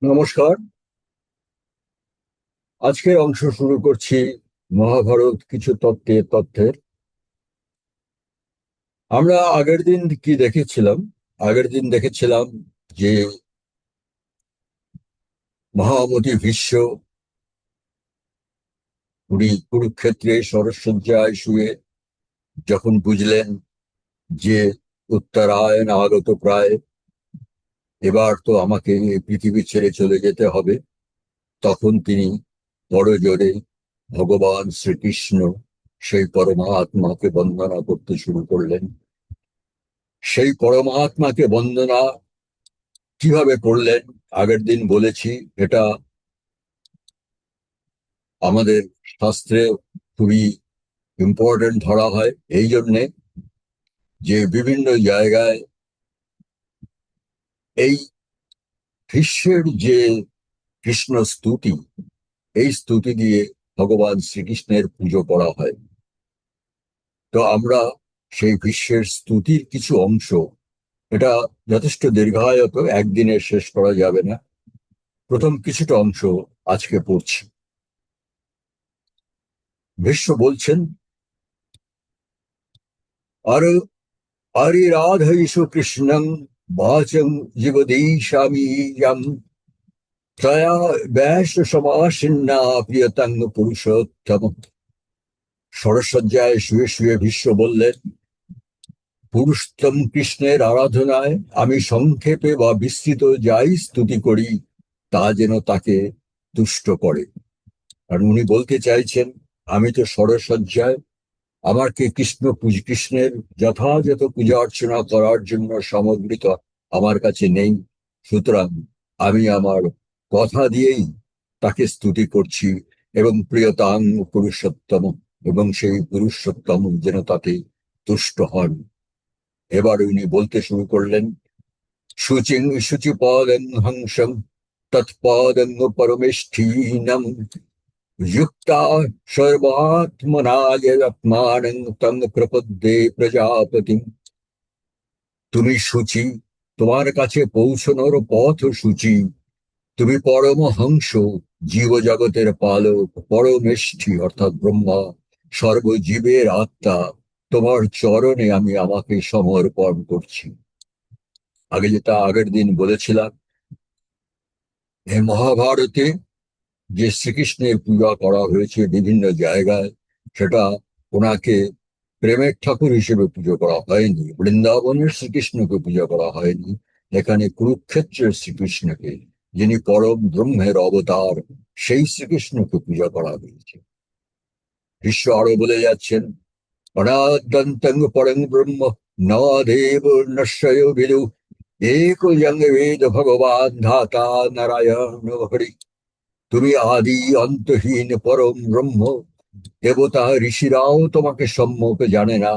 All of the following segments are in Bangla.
নমস্কার। আজকের অংশ শুরু করছি মহাভারত কিছু তথ্যের। আমরা আগের দিন কি দেখেছিলাম? আগের দিন দেখেছিলাম যে মহামতি ভীষ্ম উনি কুরুক্ষেত্রে শরশয্যায় শুয়ে যখন বুঝলেন যে উত্তরায়ণ আগত প্রায়, এবার তো আমাকে এই পৃথিবী ছেড়ে চলে যেতে হবে, তখন তিনি বড় জোরে ভগবান শ্রীকৃষ্ণ সেই পরমাত্মাকে বন্দনা করতে শুরু করলেন। সেই পরমাত্মাকে বন্দনা কিভাবে করলেন আগের দিন বলেছি। এটা আমাদের শাস্ত্রে খুবই ইম্পর্টেন্ট ধরা হয়, এই জন্যে যে বিভিন্ন জায়গায় এই ভীষ্মের যে কৃষ্ণ স্তুতি, এই স্তুতি দিয়ে ভগবান শ্রীকৃষ্ণের পুজো করা হয়। তো আমরা সেই ভীষ্মের স্তুতির কিছু অংশ, এটা যথেষ্ট দীর্ঘায়ত, একদিনে শেষ করা যাবে না, প্রথম কিছুটা অংশ আজকে পড়ছি। ভীষ্ম বলছেন, আর আরিরাধৈষু কৃষ্ণং বাচং জীবদীশামীয়ং তয়া ব্যাস সমাসিন্না প্রিয়তং পুরুষোত্তম। শরশয্যায় শুয়ে শুয়ে ভীষ্ম বললেন, পুরুষোত্তম কৃষ্ণের আরাধনায় আমি সংক্ষেপে বা বিস্তৃত যাই স্তুতি করি, তা যেন তাকে তুষ্ট করে। আর উনি বলতে চাইছেন, আমি তো শরশয্যায়, আমাকে কৃষ্ণের যথাযথ পূজা অর্চনা করার জন্য সামগ্রী তো আমার কাছে নেই। সুতরাং আমি আমার কথা দিয়েই তাকে স্তুতি করছি, এবং প্রিয়তাং পুরুষোত্তম, এবং সেই পুরুষোত্তম যেন তাতে তুষ্ট হন। এবার উনি বলতে শুরু করলেন, শুচিং শুচিপদং হংসং তৎপদং পরমেষ্ঠীনম युक्ता সর্বাত্মনাত্মানং তং প্রপদ্যে প্রজাপতি। তুমি সূচি, তোমার কাছে পৌঁছনোর পথ সূচি। তুমি পরমহংস, জীবজগতের পালক, পরমেষ্ঠী অর্থাৎ ব্রহ্মা, সর্বজীবের আত্মা। তোমার চরণে আমি আমাকে সমর্পণ করছি। আগে যেটা আগের দিন বলেছিলাম, এই মহাভারতে যে শ্রীকৃষ্ণের পূজা করা হয়েছে বিভিন্ন জায়গায়, সেটা ওনাকে প্রেমের ঠাকুর হিসেবে পুজো করা হয়নি, বৃন্দাবনের শ্রীকৃষ্ণকে পূজা করা হয়নি। এখানে কুরুক্ষেত্রের শ্রীকৃষ্ণকে, যিনি পরম ব্রহ্মের অবতার, সেই শ্রীকৃষ্ণকে পূজা করা হয়েছে। বিশ্ব আরো বলে যাচ্ছেন, অনাদ্যন্তং পরং ব্রহ্ম ন দেব নশ্বয় বিদু এক বেদ ভগবান ধাতা নারায়ণ হরি। তুমি আদি অন্তহীন পরম ব্রহ্ম, দেবতা ঋষিরাও তোমাকে সম্যক জানে না।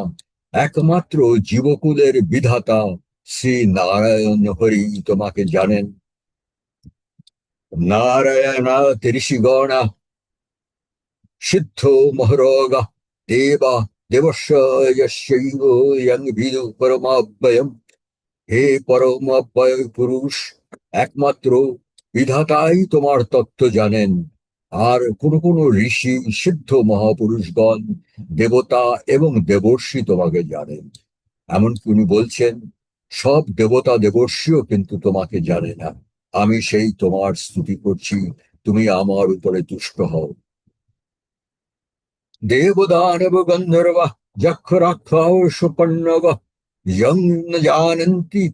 একমাত্র জীবকুলের বিধাতা শ্রী নারায়ণ হরি তোমাকে জানেন। নারায়ণাৎ ঋষিগণা সিদ্ধ মহরগ দেবা দেবস্য যস্যৈব ইয়ং বিদু পরমাব্যয়ম। হে পরমাব্যয় পুরুষ, একমাত্র বিধাতাই তোমার তত্ত্ব জানেন। আর কোন কোন ঋষি, সিদ্ধ মহাপুরুষগণ, দেবতা এবং দেবর্ষি তোমাকে জানেন। এমনকি উনি বলছেন, সব দেবতা দেবর্ষিও কিন্তু তোমাকে জানে না। আমি সেই তোমার স্তুতি করছি, তুমি আমার উপরে তুষ্ট হও। দেবদানব গন্ধর্ব যক্ষ রাক্ষস পণ্যগ ইয়ং ন জানন্তি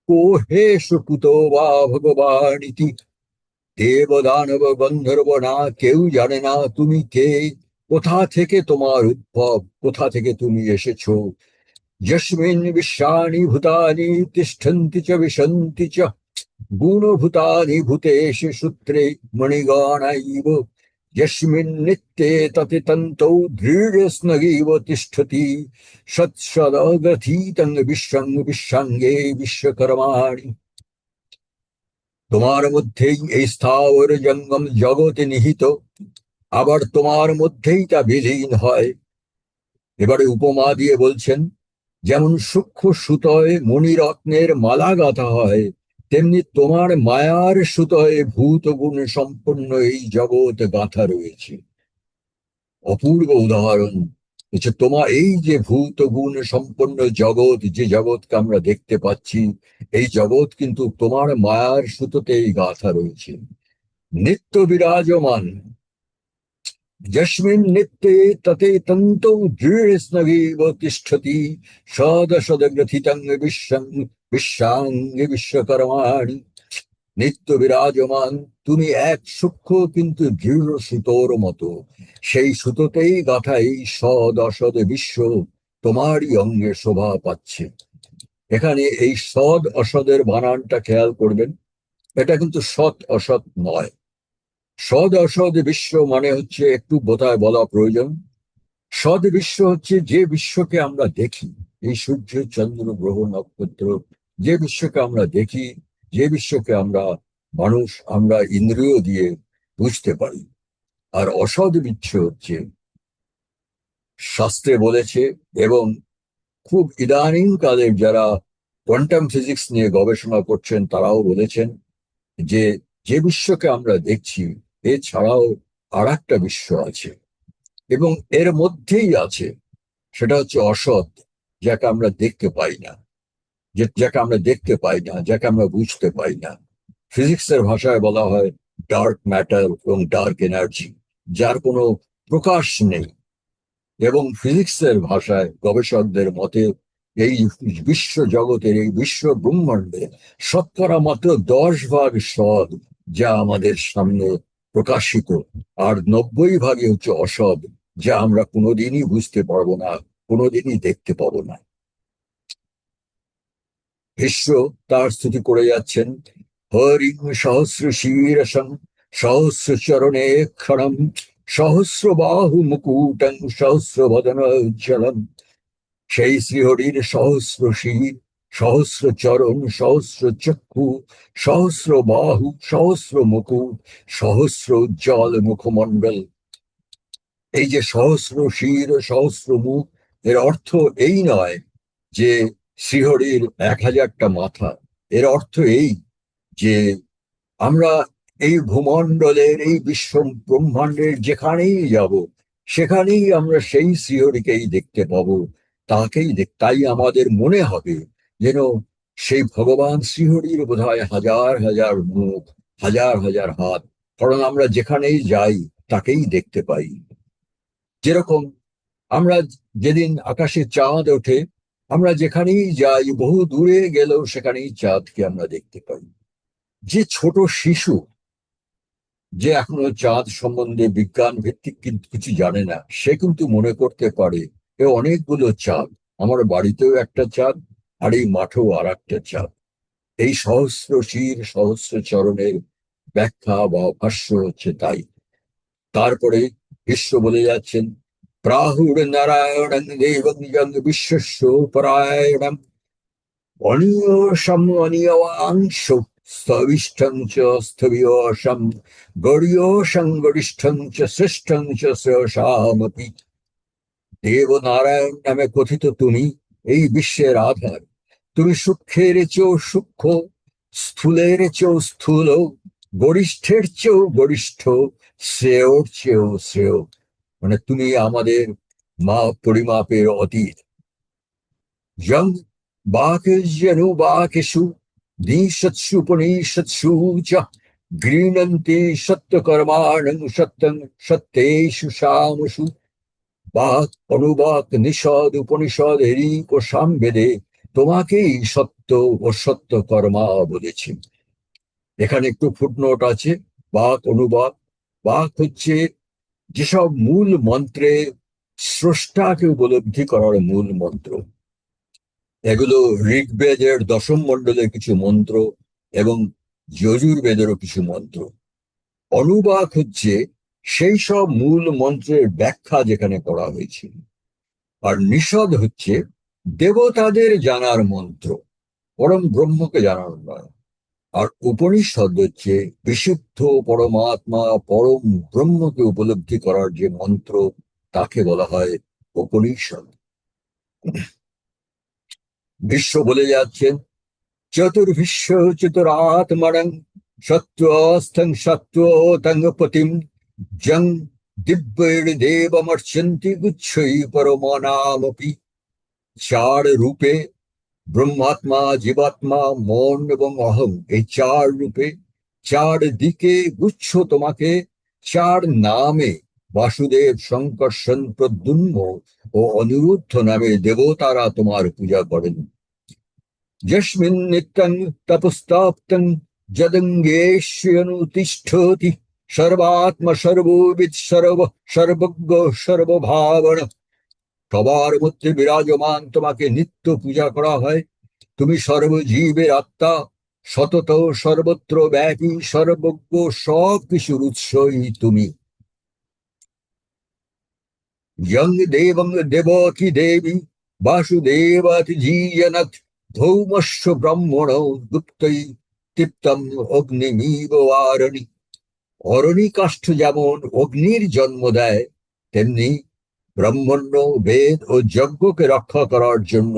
কো হেষু কুতো বা ভগবান ইতি। দেব দানব গন্ধর্ব না কেউ জানে না তুমি কে, কোথা থেকে তোমার উদ্ভব, কোথা থেকে তুমি এসেছো। যস্মিন বিশ্বানি ভূতানি তিষ্ঠন্তি চ বিশন্তি চ গুণভূতানি ভূতেষু সূত্রে মণিগণাইব। যস্মিন নিত্যে ততি তন্তৌ দৃঢ়স্নগীব তিষ্ঠতি সৎসদগ্রথিতং বিশ্বং বিশ্বঙ্গে বিশ্বকর্মাণি। তোমার মধ্যেই এই স্থাবর জঙ্গম জগতে নিহিত, আবার তোমার মধ্যেই তা বিলীন হয়। এবারে উপমা দিয়ে বলছেন, যেমন সূক্ষ্ম সুতোয় মণিরত্নের মালা গাঁথা হয়, তেমনি তোমার মায়ার সুতোয় ভূত গুণ সম্পন্ন এই জগৎ গাঁথা রয়েছে। অপূর্ব উদাহরণ হচ্ছে তোমার এই যে ভূত গুণ সম্পন্ন জগৎ, যে জগৎকে আমরা দেখতে পাচ্ছি, এই জগৎ কিন্তু তোমার মায়ার সুতোতেই গাঁথা রয়েছে, নিত্য বিরাজমান। যস্মিন নিত্যে ততে তন্তু দৃঢ়স্নগীব তিষ্ঠতি সদসদ গ্রথিতং বিশ্বং বিশ্বাঙ্গে বিশ্বকর্মাণি। নিত্য বিরাজমান, তুমি এক সূক্ষ্ম কিন্তু দৃঢ় সুতোর মতো, সেই সুতোতেই গাঁথা এই সদ অসদ বিশ্ব তোমারই অঙ্গে শোভা পাচ্ছে। এখানে এই সদ অসদের বানানটা খেয়াল করবেন, এটা কিন্তু সৎ অসৎ নয়। সদ অসদ বিশ্ব মানে হচ্ছে, একটু বোধহয় বলা প্রয়োজন, সদ বিশ্ব হচ্ছে যে বিশ্বকে আমরা দেখি, এই সূর্য চন্দ্র গ্রহ নক্ষত্র, যে বিশ্বকে আমরা দেখি, যে বিশ্বকে আমরা মানুষ আমরা ইন্দ্রিয় দিয়ে বুঝতে পারি। আর অসদ বিশ্ব হচ্ছে, শাস্ত্রে বলেছে, এবং খুব ইদানিং কালের যারা কোয়ান্টাম ফিজিক্স নিয়ে গবেষণা করছেন তারাও বলেছেন যে, যে বিশ্বকে আমরা দেখছি এছাড়াও আর একটা বিশ্ব আছে, এবং এর মধ্যেই আছে, সেটা হচ্ছে অসৎ, যাকে আমরা দেখতে পাই না, যাকে আমরা দেখতে পাই না, যাকে আমরা বুঝতে পাই না। ফিজিক্সের ভাষায় বলা হয় ডার্ক ম্যাটার এবং ডার্ক এনার্জি, যার কোনো প্রকাশ নেই। এবং ফিজিক্সের ভাষায় গবেষকদের মতে এই বিশ্ব জগতের, এই বিশ্ব ব্রহ্মাণ্ডে শতকরা মাত্র 10 ভাগ সৎ, যা আমাদের সামনে প্রকাশিত, আর 90 ভাগই হচ্ছে অসৎ, যা আমরা কোনোদিনই বুঝতে পারবো না, কোনোদিনই দেখতে পাবো না। ভীষ্ম তার স্তুতি করে যাচ্ছেন, হরিং সহস্র শীর্ষং সহস্র চরণে ক্ষণম সহস্র বাহু মুকুটং সহস্র বদন উজ্জ্বলম। সেই শ্রীহরির সহস্র শির, সহস্র চরণ, সহস্র চক্ষু, সহস্র বাহু, সহস্র মুকুট, সহস্র উজ্জ্বল মুখমণ্ডল। এই যে সহস্র শির, সহস্র মুখ, এর অর্থ এই নয় যে শ্রীহরির 1000টা মাথা। এর অর্থ এই যে আমরা এই ভূমণ্ডলের, এই বিশ্ব ব্রহ্মাণ্ডের যেখানেই যাব, সেখানেই আমরা সেই শ্রীহরিকেই দেখতে পাবো, তাই আমাদের মনে হবে যেন সেই ভগবান শ্রীহরির বোধহয় হাজার হাজার মুখ, হাজার হাজার হাত, কারণ আমরা যেখানেই যাই তাকেই দেখতে পাই। যেরকম আমরা যেদিন আকাশে চাঁদ ওঠে, আমরা যেখানেই যাই, বহু দূরে গেলেও সেখানেই চাঁদকে আমরা দেখতে পাই। যে ছোট শিশু, যে এখনো চাঁদ সম্বন্ধে বিজ্ঞান ভিত্তিক কিন্তু কিছু জানে না, সে কিন্তু মনে করতে পারে এ অনেকগুলো চাঁদ, আমার বাড়িতেও একটা চাঁদ, আর এই মাঠেও আর একটা চাঁদ। এই সহস্র শির সহস্র চরণের ব্যাখ্যা বা ভাষ্য হচ্ছে তাই। তারপরে বিশ্ব বলে যাচ্ছেন, প্রাহুর নারায়ণ দেবং জং বিশ্বস্য পরায়ণম অনিয়সম অনিয়বাংশ স্থবিষ্ঠং চ স্থবিয়সম গরিয়সং গরিষ্ঠং চ শ্রেষ্ঠং চ শ্রেয়সামপি। দেব নারায়ণ নামে কথিত তুমি এই বিশ্বের আধার। তুমি সূক্ষ্মের চেয়েও সূক্ষ্ম, স্থূলের চেয়েও স্থূল, গরিষ্ঠের চেয়েও গরিষ্ঠ, শ্রেয়র চেয়েও শ্রেয়। মানে তুমি আমাদের মা পরিমাপের অতীত। যং বাকেষু নিষৎসুপনিষৎসু চ গৃহণন্তি সত্যকর্মাণং সত্যং সত্যেষু সামসু। বাক অনুবাক নিষদ উপনিষদ ঋক ও সামবেদে তোমাকেই সত্য ও সত্য কর্মা বলেছে। এখানে একটু ফুটনোট আছে, বাক অনুবাক। বাক হচ্ছে যেসব মূল মন্ত্রে স্রষ্টাকে উপলব্ধি করার মূল মন্ত্র, এগুলো ঋগ্বেদের 10ম মণ্ডলের কিছু মন্ত্র এবং যজুর্বেদেরও কিছু মন্ত্র। অনুবাক হচ্ছে সেই সব মূল মন্ত্রের ব্যাখ্যা যেখানে করা হয়েছে। আর নিষদ হচ্ছে দেবতাদের জানার মন্ত্র, পরম ব্রহ্মকে জানার নয়। আর উপনিষদ হচ্ছে বিশুদ্ধ পরমাত্মা, পরম ব্রহ্মকে উপলব্ধি করার যে মন্ত্র, তাকে বলা হয় উপনিষদ। বিশ্ব বলে যাচ্ছেন, চতুর্ভিশ্ব চতুরাত্মনং সত্ত্বস্থং সত্ত্বতং পতিম জং দিব্যৈর্দেবমর্চন্তি গুচ্ছৈ পরমানামপি। চার রূপে, ব্রহ্মাত্মা, জীবাত্মা, মন এবং অহং, এই চার রূপে, চার দিকে গুচ্ছ তোমাকে, চার নামে বাসুদেব, শঙ্কর্ষণ, প্রদ্যুম্ন ও অনিরুদ্ধ নামে দেবতারা তোমার পূজা করেন। যস্মিন নিত্যং তপস্তাপ্তং যদঙ্গেষ্যনুতিষ্ঠতি সর্বাত্মা সর্ববিদ সর্বজ্ঞ সর্বভাবন। সবার মধ্যে বিরাজমান তোমাকে নিত্য পূজা করা হয়। তুমি সর্বজীবের আত্মা, সতত সর্বত্র ব্যাপী, সর্বজ্ঞ, সব কিছুর উৎসই তুমি। যং দেবং দেবকী দেবী বাসুদেবাতি জীজনত ধৌমস্য ব্রহ্মণ গুপ্তৈ তৃপ্তম অগ্নিমিব আরণি। অরণি কাষ্ঠ যেমন অগ্নির জন্ম দেয়, তেমনি ব্রহ্মণ্য, বেদ ও যজ্ঞকে রক্ষা করার জন্য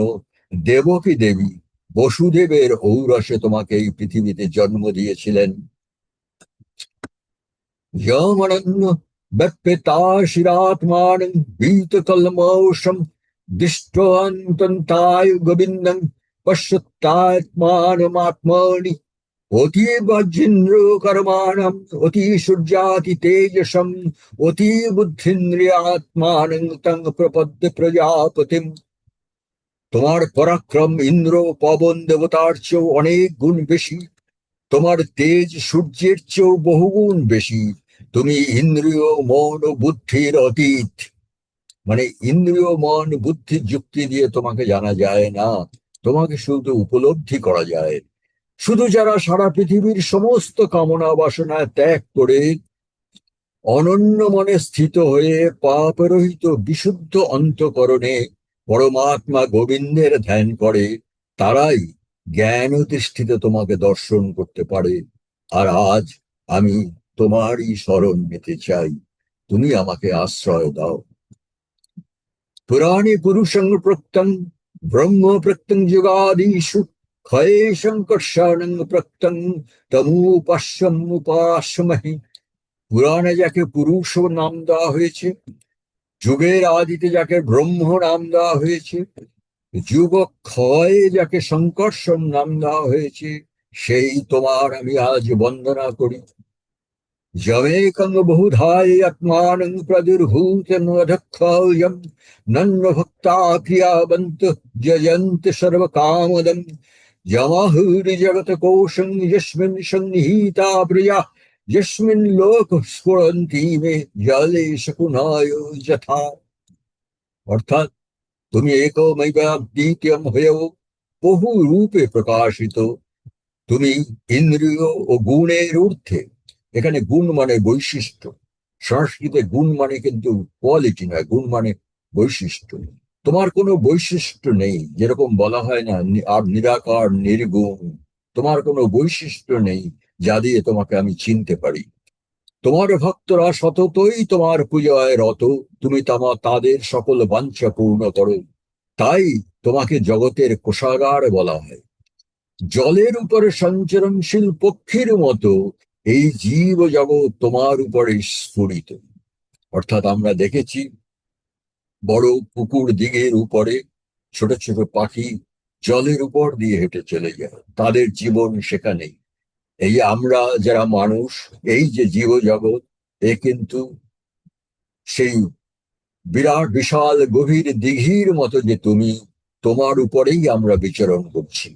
দেবকী দেবী বসুদেবের ঔরসে তোমাকে এই পৃথিবীতে জন্ম দিয়েছিলেন। যমনন্য ব্যপ্যতাশিরাত্মানং বীতকলমৌষম দৃষ্টন্তন্তায় গোবিন্দং পশ্যত্যাত্মানমাত্মনি। অতি বজ্রেন্দ্র কর্মাণম অতি সূর্যাতি তেজসম অতি বুদ্ধিন্দ্রিয়াত্মানং তং প্রপদ্যে প্রজাপতিম। তোমার পরাক্রম ইন্দ্র, পবন দেবতার চেয়েও অনেক গুণ বেশি। তোমার তেজ সূর্যের চেয়েও বহুগুণ বেশি। তুমি ইন্দ্রিয়, মন ও বুদ্ধির অতীত। মানে ইন্দ্রিয়, মন, বুদ্ধি, যুক্তি দিয়ে তোমাকে জানা যায় না, তোমাকে শুধু উপলব্ধি করা যায়। শুধু যারা সারা পৃথিবীর সমস্ত কামনা বাসনা ত্যাগ করে অনন্য মনে স্থিত হয়ে পাপরহিত বিশুদ্ধ অন্তঃকরণে পরমাত্মা গোবিন্দের ধ্যান করে, তারাই জ্ঞান দৃষ্টিতে তোমাকে দর্শন করতে পারে। আর আজ আমি তোমারই শরণ নিতে চাই, তুমি আমাকে আশ্রয় দাও। পুরাণে পুরুষং প্রত্যং ব্রহ্ম প্রত্যং যুগাদিষু ক্ষয়ে সংকর্ষণং প্রত্যং তমুপাস্যম উপাসমহি। পুরাণে যাকে পুরুষ নাম দেওয়া হয়েছে, যুগের আদিতে যাকে ব্রহ্ম নাম দেওয়া হয়েছে, যুগ ক্ষয়ে যাকে সংকর্ষণ নাম দেওয়া হয়েছে, সেই তোমার আমি আজ বন্দনা করি। যমেকং বহুধায় আত্মানং প্রাদুর্ভূতমধক্ষয়ম নন্য ভক্তা ক্রিয়াবন্ত যজন্ত সর্বকামদম। যমাহুরি জগত কোশং যস্মিন সন্নিহিতা প্রজা যস্মিন লোক স্ফুরন্তি মে জলে শকুনায় যথা। অর্থাৎ তুমি একমেব দ্বিতীয়ম হয়েও বহু রূপে প্রকাশিত। তুমি ইন্দ্রিয় ও গুণের ঊর্ধ্বে। এখানে গুণ মানে বৈশিষ্ট্য। সংস্কৃতে গুণ মানে কিন্তু কোয়ালিটি নয়, গুণ মানে বৈশিষ্ট্য। তোমার কোনো বৈশিষ্ট্য নেই, যেরকম বলা হয় না আর নিরাকার নির্গুণ। তোমার কোনো বৈশিষ্ট্য নেই যা দিয়ে তোমাকে আমি চিনতে পারি। তোমার ভক্তরা সততই তোমার পূজায় রত, তুমি তাদের সকল বাঞ্ছা পূর্ণ করো। তাই তোমাকে জগতের কোষাগার বলা হয়। জলের উপরে সঞ্চরণশীল পক্ষীর মতো এই জীব জগৎ তোমার উপরে স্ফুরিত। অর্থাৎ আমরা দেখেছি বড় পুকুর দিঘির উপরে ছোট ছোট পাখি জলের উপর দিয়ে হেঁটে চলে যায়, তাদের জীবন সেখানেই। এই আমরা যারা মানুষ, এই যে জীব জগৎ, এ কিন্তু সেই বিরাট বিশাল গভীর দিঘির মতো যে তুমি, তোমার উপরেই আমরা বিচরণ করছি।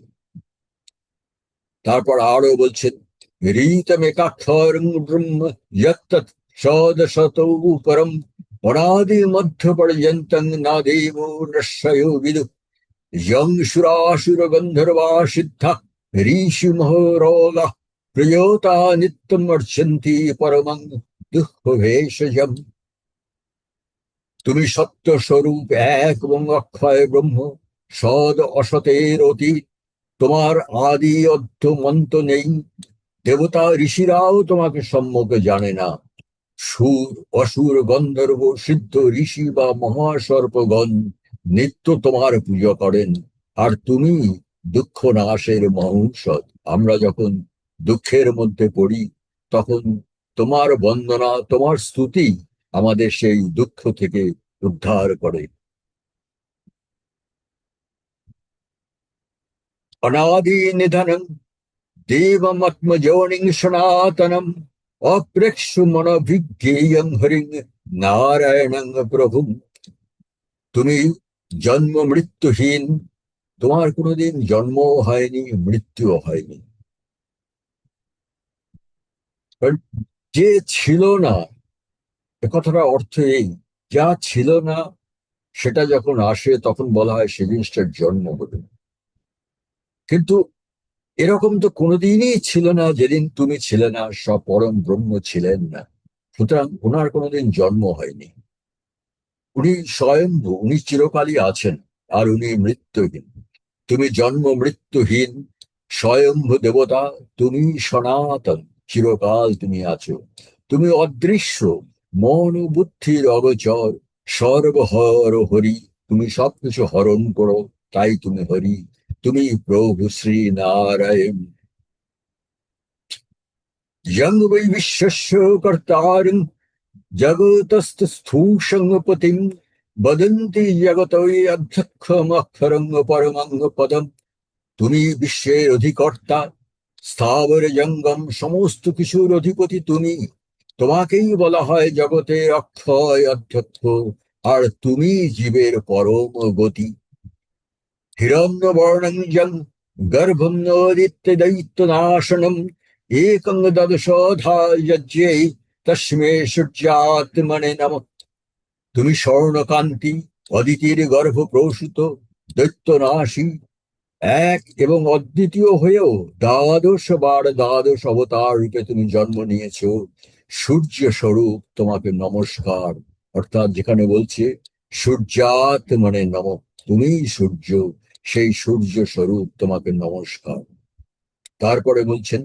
তারপর আরো বলছেন, রীতমেকাক্ষরং ব্রহ্ম যত্তৎ ষোডশতৌ পরম অনাদি মধ্য পর্যন্তং না দেব নশ্বয়ো বিদু। যং সুরাসুর গন্ধর্বা সিদ্ধা ঋষি মহোরগা প্রিয়তা নিত্যম অর্চন্তি পরমং দুঃখ ভেষজম। তুমি সত্য স্বরূপ, এক এবং অক্ষয় ব্রহ্ম, সদ অসতের অতীত। তোমার আদি অর্থ মন্ত নেই। দেবতা ঋষিরাও তোমাকে সম্মুখে জানে না। সুর, অসুর, গন্ধর্ব, সিদ্ধ, ঋষি বা মহাসর্পগণ নিত্য তোমার পুজো করেন। আর তুমি দুঃখ নাশের মহৌষধ। আমরা যখন দুঃখের মধ্যে পড়ি, তখন তোমার বন্দনা, তোমার স্তুতি আমাদের সেই দুঃখ থেকে উদ্ধার করে। অনাদি নিধনম দেবমাত্মজোনিং সনাতনম অপ্রেক্ষু মনোভিজ্ঞেয়ং হরিং নারায়ণং প্রভু। তুমি জন্ম মৃত্যুহীন, তোমার কোনোদিন জন্ম হয়নি, মৃত্যুও হয়নি। কারণ যে ছিল না, এ কথাটা অর্থ এই, যা ছিল না সেটা যখন আসে তখন বলা হয় সে জিনিসটার জন্ম হলো। কিন্তু এরকম তো কোনোদিনই ছিল না যেদিন তুমি ছিলে না, সব পরম ব্রহ্ম ছিলেন না। সুতরাং ওনার কোনোদিন জন্ম হয়নি। উনি স্বয়ম্ভু, উনি চিরকালই আছেন, আর উনি মৃত্যুহীন। তুমি জন্ম মৃত্যুহীন, স্বয়ম্ভু দেবতা, তুমি সনাতন, চিরকাল তুমি আছো। তুমি অদৃশ্য, মন ও বুদ্ধির অগোচর, সর্বহর হরি। তুমি সবকিছু হরণ করো, তাই তুমি হরি। তুমি প্রভু শ্রী নারায়ণ। यं वै विश्वस्य कर्तारं जगतस्थूषङ्गपतिं वदन्ति जगतोऽध्यक्षमक्षरं परमं পদম। তুমি বিশ্বের অধিকর্তা, স্থাবর জঙ্গম সমস্ত কিছুর অধিপতি তুমি। তোমাকেই বলা হয় জগতের অক্ষয় অধ্যক্ষ, আর তুমি জীবের পরম গতি। হিরণ্যবর্ণঞ্জং গর্ভম নোদিত্য দৈত্য নাশনম একং দদশোধা যজ্ঞে তস্মে সূর্যাত্মনে নম। তুমি স্বর্ণকান্তি, অদিতির গর্ভ প্রসূত, দৈত্যনাশী, এক এবং অদ্বিতীয় হয়েও দ্বাদশ বার দ্বাদশ অবতার রূপে তুমি জন্ম নিয়েছ। সূর্য স্বরূপ তোমাকে নমস্কার। অর্থাৎ যেখানে বলছে সূর্যাত মানে নম, তুমি সূর্য, সেই সূর্য স্বরূপ তোমাকে নমস্কার। তারপরে বলছেন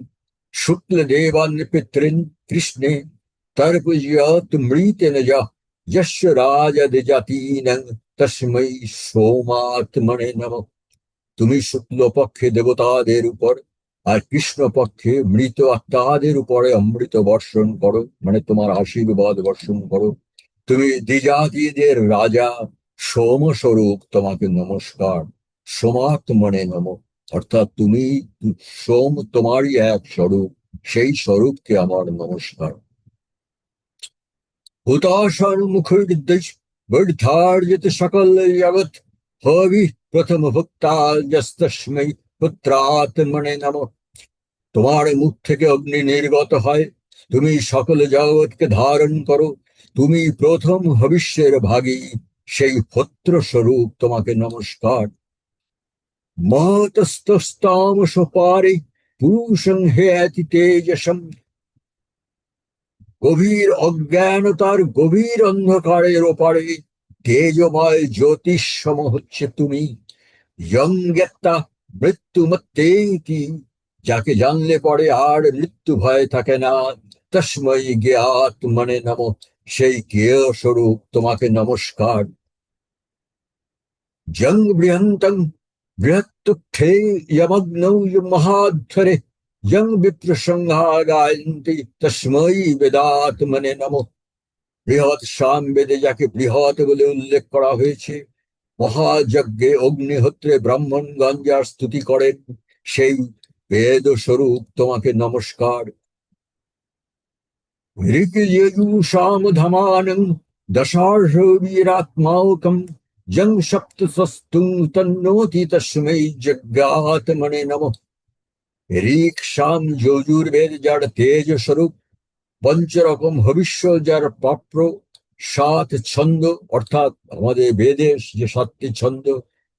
শুক্ল দেবান পিতৃন কৃষ্ণে তর্পয়ত মৃতেন যা যস্য রাজদিজাতীনং তস্मै সোমাত্মনে নমঃ। তুমি শুক্ল পক্ষে দেবতাদের উপর আর কৃষ্ণ পক্ষে মৃত আত্মাদের উপরে অমৃত বর্ষণ করো, মানে তোমার আশীর্বাদ বর্ষণ করো। তুমি দ্বিজাতিদের রাজা, সোমস্বরূপ, তোমাকে নমস্কার। সোমাত্মনে নম, অর্থাৎ তুমি সোম, তোমারই এক স্বরূপ, সেই স্বরূপকে আমার নমস্কার। হুতাশন মুখোর্দেশ বর্ধার্জিত সকল জগৎ হবি প্রথম ভুক্তা যস্তস্मै পুত্রাত্মনে নম। তোমার মুখ থেকে অগ্নি নির্গত হয়, তুমি সকল জগৎকে ধারণ করো, তুমি প্রথম ভবিষ্যের ভাগী, সেই পুত্র স্বরূপ, তোমাকে নমস্কার। মহতস্তস্তামস পারে পুরুষং হেতি তেজসম। গভীর অজ্ঞানতার গভীর অন্ধকারের ওপারে তেজময় জ্যোতিষম হচ্ছে তুমি। ইয়ং মৃত্যুমত্তেতি, যাকে জানলে পরে আর মৃত্যু ভয় থাকে না। তস্मै জ্ঞাতমনে নম, সেই জ্ঞেয় স্বরূপ, তোমাকে নমস্কার। জং বৃহন্তং বৃহত্তুক্ষে যমগ্নৌ মহাধ্বরে যং বিপ্রসংহা গায়ন্তি তস্मै বেদাত্মনে নম। বৃহৎ সামবেদে যাকে বৃহৎ বলে উল্লেখ করা হয়েছে, মহাযজ্ঞে অগ্নিহোত্রে ব্রাহ্মণগণ যার স্তুতি করেন, সেই বেদ স্বরূপ, তোমাকে নমস্কার। ঋগ্যজুষামধমানং দশার্হবীরাত্মাকম যং সপ্তস্তুং তন্নোতি তস্मै যজ্ঞাত্মনে নমঃ। ঋক সাম যজুর্বেদ যার তেজ স্বরূপ, পঞ্চরকম ভবিষ্য যার প্রাপ্য, সাত ছন্দ, অর্থাৎ আমাদের বেদের যে সাতটি ছন্দ,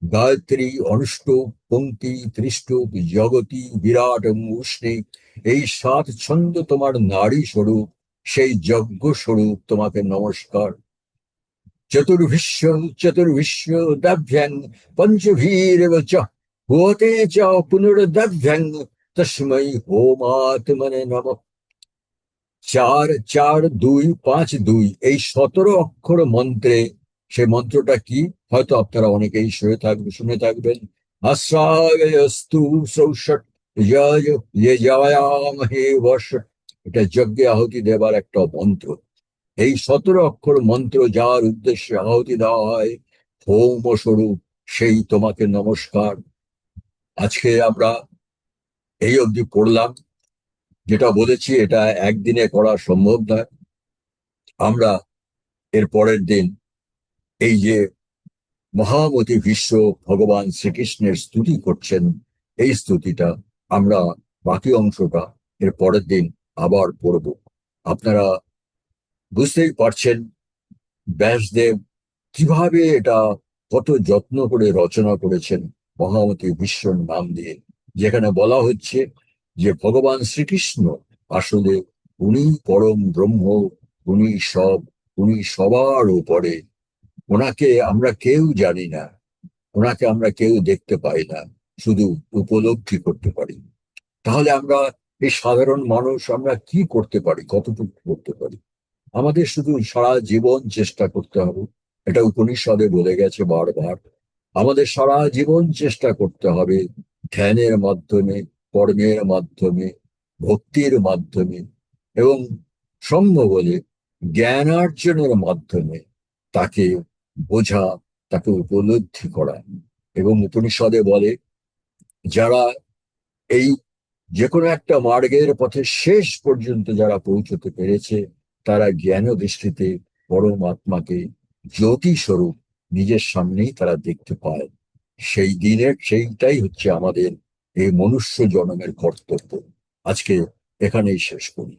গায়ত্রী, অনুষ্টুপ, পঙ্ক্তি, ত্রিষ্টুপ, জগতি, বিরাট এবং উষ্ণিক, এই সাত ছন্দ তোমার নারী স্বরূপ, সেই যজ্ঞ স্বরূপ, তোমাকে নমস্কার। চতুর্ভিশ্ব চতুর্ভিশ্ব দাভ্যাং পঞ্চভীরেব চ হোতে চ পুনর্দভ্যাং তস্मै হোমাত্মনে নমঃ। চার চার দুই পাঁচ দুই, এই 17 অক্ষর মন্ত্রে, সে মন্ত্রটা কি হয়তো আপনারা অনেকেই শুনে থাকবেন। আশ্রায়স্তু সৌষট যজয়ামহে বর্ষ। এটা যজ্ঞে আহুতি দেবার একটা মন্ত্র। এই 17 অক্ষর মন্ত্র যার উদ্দেশ্যে আহুতি দেওয়া হয়, হোম স্বরূপ, সেই তোমাকে নমস্কার। আজকে আমরা এই অবধি পড়লাম। যেটা বলেছি এটা একদিনে করা সম্ভব নয়। আমরা এর পরের দিন এই যে মহামতি ভীষ্ম ভগবান শ্রীকৃষ্ণের স্তুতি করছেন, এই স্তুতিটা আমরা বাকি অংশটা এর পরের দিন আবার পড়ব। আপনারা বুঝতেই পারছেন ব্যাসদেব কিভাবে এটা কত যত্ন করে রচনা করেছেন মহামতি ভীষ্মর নাম দিয়ে, যেখানে বলা হচ্ছে যে ভগবান শ্রীকৃষ্ণ আসলে উনি পরম ব্রহ্ম, উনি সব, উনি সবার উপরে। ওনাকে আমরা কেউ জানি না, ওনাকে আমরা কেউ দেখতে পাই না, শুধু উপলব্ধি করতে পারি। তাহলে আমরা এই সাধারণ মানুষ আমরা কি করতে পারি, কতটুকু করতে পারি? আমাদের শুধু সারা জীবন চেষ্টা করতে হবে। এটা উপনিষদে বলে গেছে বারবার। আমাদের সারা জীবন চেষ্টা করতে হবে ধ্যানের মাধ্যমে, কর্মের মাধ্যমে, ভক্তির মাধ্যমে এবং সম্ভবলে জ্ঞানার্জনের মাধ্যমে তাকে বোঝা, তাকে উপলব্ধি করা। এবং উপনিষদে বলে যারা এই যে কোনো একটা মার্গের পথে শেষ পর্যন্ত যারা পৌঁছতে পেরেছে, তারা জ্ঞান দৃষ্টিতে পরমাত্মাকে জ্যোতি স্বরূপ নিজের সামনেই তারা দেখতে পায়। সেই দিনের সেইটাই হচ্ছে আমাদের এই মনুষ্য জন্মের কর্তব্য। আজকে এখানেই শেষ করি।